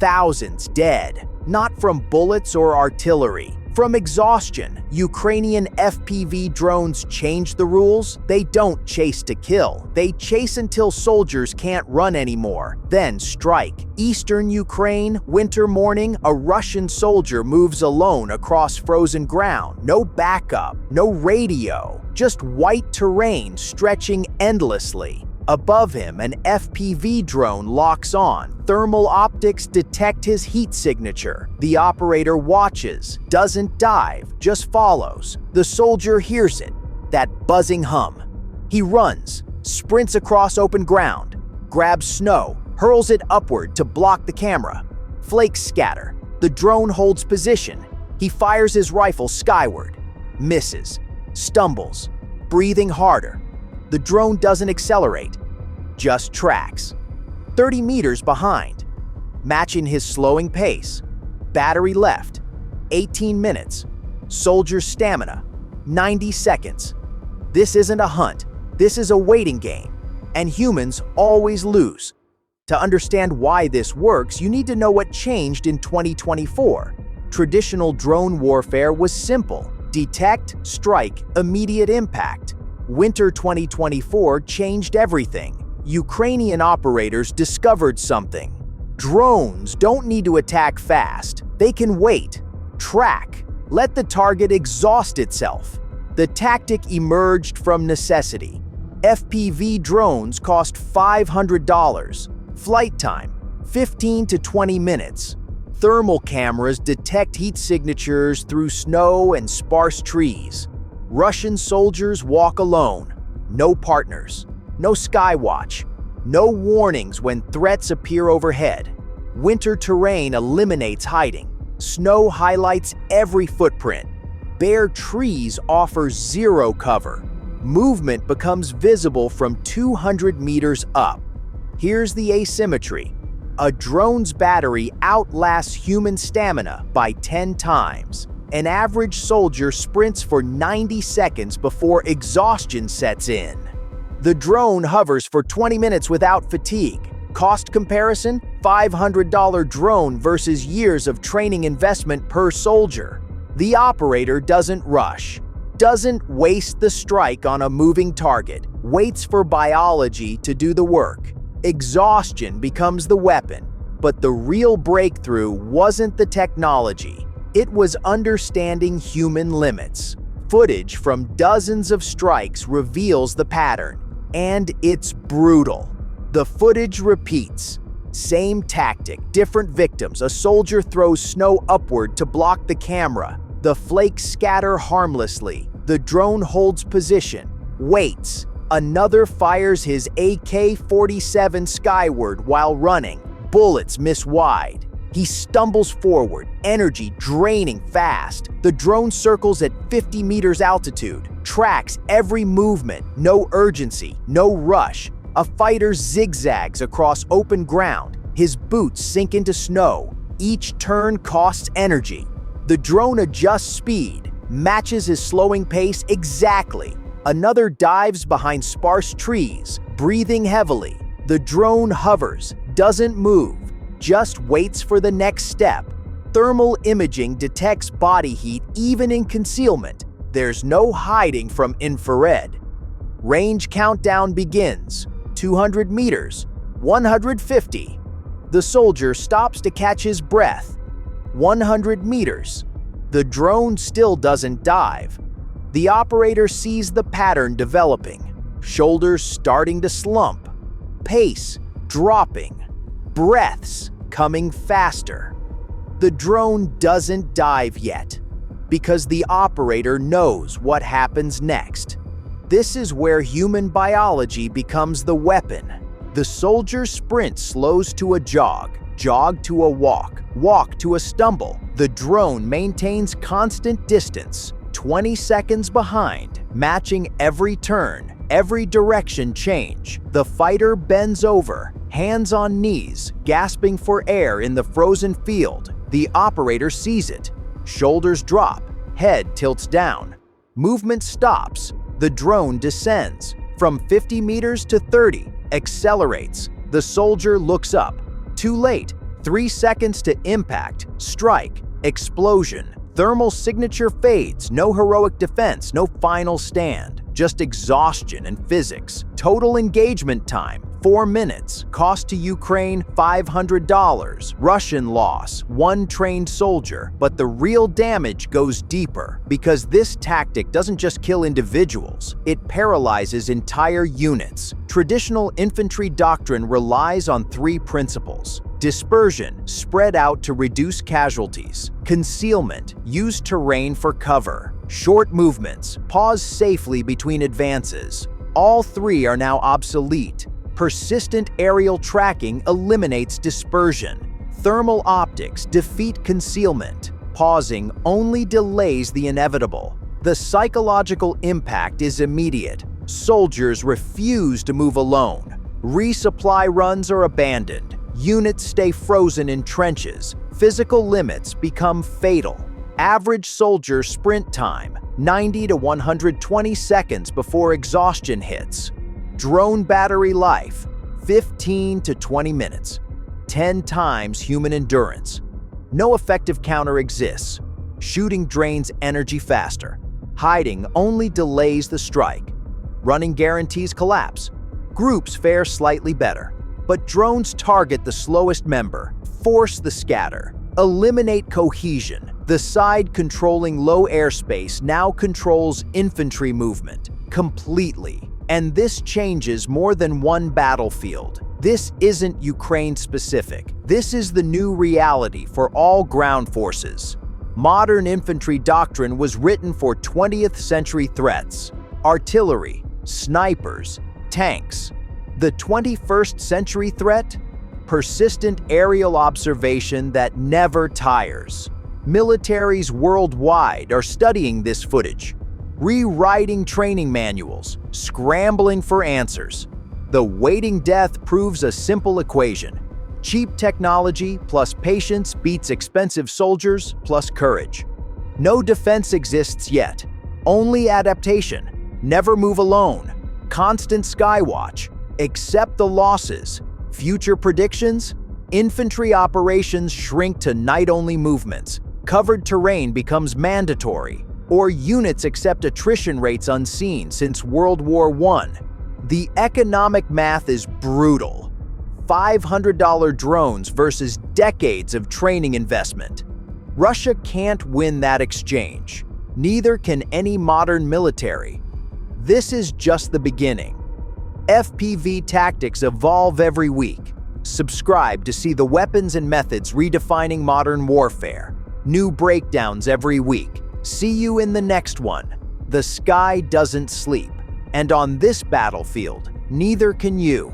thousands dead, not from bullets or artillery. From exhaustion, Ukrainian FPV drones changed the rules. They don't chase to kill. They chase until soldiers can't run anymore, then strike. Eastern Ukraine, winter morning, a Russian soldier moves alone across frozen ground. No backup, no radio, just white terrain stretching endlessly. Above him, an FPV drone locks on. Thermal optics detect his heat signature. The operator watches, doesn't dive, just follows. The soldier hears it, that buzzing hum. He runs, sprints across open ground, grabs snow, hurls it upward to block the camera. Flakes scatter. The drone holds position. He fires his rifle skyward. Misses. Stumbles. Breathing harder. The drone doesn't accelerate, just tracks. 30 meters behind, matching his slowing pace. Battery left, 18 minutes. Soldier's stamina, 90 seconds. This isn't a hunt, this is a waiting game, and humans always lose. To understand why this works, you need to know what changed in 2024. Traditional drone warfare was simple: detect, strike, immediate impact. Winter 2024 changed everything. Ukrainian operators discovered something. Drones don't need to attack fast. They can wait, track, let the target exhaust itself. The tactic emerged from necessity. FPV drones cost $500. Flight time, 15 to 20 minutes. Thermal cameras detect heat signatures through snow and sparse trees. Russian soldiers walk alone. No partners. No skywatch. No warnings when threats appear overhead. Winter terrain eliminates hiding. Snow highlights every footprint. Bare trees offer zero cover. Movement becomes visible from 200 meters up. Here's the asymmetry. A drone's battery outlasts human stamina by 10 times. An average soldier sprints for 90 seconds before exhaustion sets in. The drone hovers for 20 minutes without fatigue. Cost comparison: $500 drone versus years of training investment per soldier. The operator doesn't rush, doesn't waste the strike on a moving target, waits for biology to do the work. Exhaustion becomes the weapon, but the real breakthrough wasn't the technology. It was understanding human limits. Footage from dozens of strikes reveals the pattern, and it's brutal. The footage repeats. Same tactic, different victims. A soldier throws snow upward to block the camera. The flakes scatter harmlessly. The drone holds position, waits. Another fires his AK-47 skyward while running. Bullets miss wide. He stumbles forward, energy draining fast. The drone circles at 50 meters altitude, tracks every movement, no urgency, no rush. A fighter zigzags across open ground. His boots sink into snow. Each turn costs energy. The drone adjusts speed, matches his slowing pace exactly. Another dives behind sparse trees, breathing heavily. The drone hovers, doesn't move, just waits for the next step. Thermal imaging detects body heat even in concealment. There's no hiding from infrared. Range countdown begins. 200 meters, 150. The soldier stops to catch his breath. 100 meters. The drone still doesn't dive. The operator sees the pattern developing. Shoulders starting to slump. Pace dropping. Breaths coming faster. The drone doesn't dive yet, because the operator knows what happens next. This is where human biology becomes the weapon. The soldier's sprint slows to a jog, jog to a walk, walk to a stumble. The drone maintains constant distance, 20 seconds behind, matching every turn, every direction change. The fighter bends over, hands on knees, gasping for air in the frozen field. The operator sees it. Shoulders drop, head tilts down. Movement stops. The drone descends. From 50 meters to 30, accelerates. The soldier looks up. Too late. 3 seconds to impact, strike, explosion. Thermal signature fades, no heroic defense, no final stand. Just exhaustion and physics. Total engagement time, 4 minutes. Cost to Ukraine, $500. Russian loss, 1 trained soldier. But the real damage goes deeper, because this tactic doesn't just kill individuals, it paralyzes entire units. Traditional infantry doctrine relies on 3 principles. Dispersion, spread out to reduce casualties. Concealment, use terrain for cover. Short movements, pause safely between advances. All 3 are now obsolete. Persistent aerial tracking eliminates dispersion. Thermal optics defeat concealment. Pausing only delays the inevitable. The psychological impact is immediate. Soldiers refuse to move alone. Resupply runs are abandoned. Units stay frozen in trenches. Physical limits become fatal. Average soldier sprint time, 90 to 120 seconds before exhaustion hits. Drone battery life, 15 to 20 minutes. 10 times human endurance. No effective counter exists. Shooting drains energy faster. Hiding only delays the strike. Running guarantees collapse. Groups fare slightly better. But drones target the slowest member, force the scatter, eliminate cohesion. The side controlling low airspace now controls infantry movement completely. And this changes more than one battlefield. This isn't Ukraine-specific. This is the new reality for all ground forces. Modern infantry doctrine was written for 20th century threats. Artillery, snipers, tanks. The 21st century threat? Persistent aerial observation that never tires. Militaries worldwide are studying this footage, rewriting training manuals, scrambling for answers. The waiting death proves a simple equation. Cheap technology plus patience beats expensive soldiers plus courage. No defense exists yet, only adaptation. Never move alone. Constant skywatch. Accept the losses. Future predictions? Infantry operations shrink to night-only movements. Covered terrain becomes mandatory. Or units accept attrition rates unseen since World War I. The economic math is brutal. $500 drones versus decades of training investment. Russia can't win that exchange. Neither can any modern military. This is just the beginning. FPV tactics evolve every week. Subscribe to see the weapons and methods redefining modern warfare. New breakdowns every week. See you in the next one. The sky doesn't sleep. And on this battlefield, neither can you.